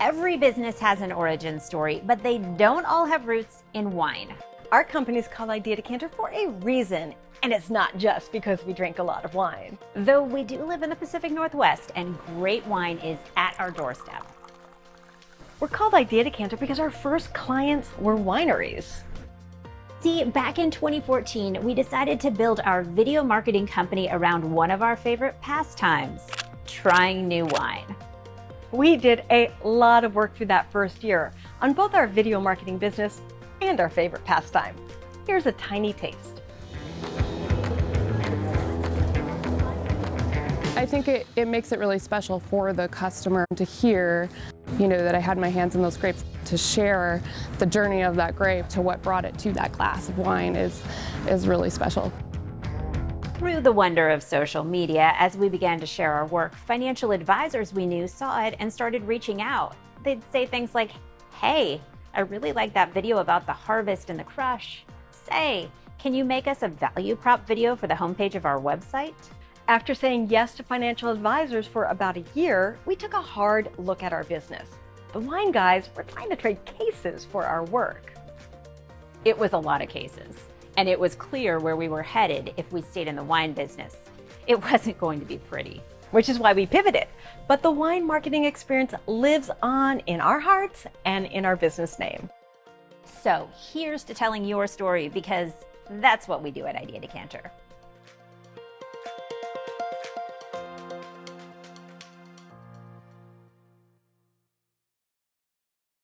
Every business has an origin story, but they don't all have roots in wine. Our company is called Idea Decanter for a reason, and it's not just because we drink a lot of wine. Though we do live in the Pacific Northwest, and great wine is at our doorstep. We're called Idea Decanter because our first clients were wineries. See, back in 2014, we decided to build our video marketing company around one of our favorite pastimes, trying new wine. We did a lot of work through that first year on both our video marketing business and our favorite pastime. Here's a tiny taste. I think it makes it really special for the customer to hear, that I had my hands in those grapes. To share the journey of that grape to what brought it to that glass of wine is really special. Through the wonder of social media, as we began to share our work, financial advisors we knew saw it and started reaching out. They'd say things like, "Hey, I really like that video about the harvest and the crush. Say, can you make us a value prop video for the homepage of our website?" After saying yes to financial advisors for about a year, we took a hard look at our business. The wine guys were trying to trade cases for our work. It was a lot of cases, and it was clear where we were headed if we stayed in the wine business. It wasn't going to be pretty. Which is why we pivoted. But the wine marketing experience lives on in our hearts and in our business name. So here's to telling your story, because that's what we do at Idea Decanter.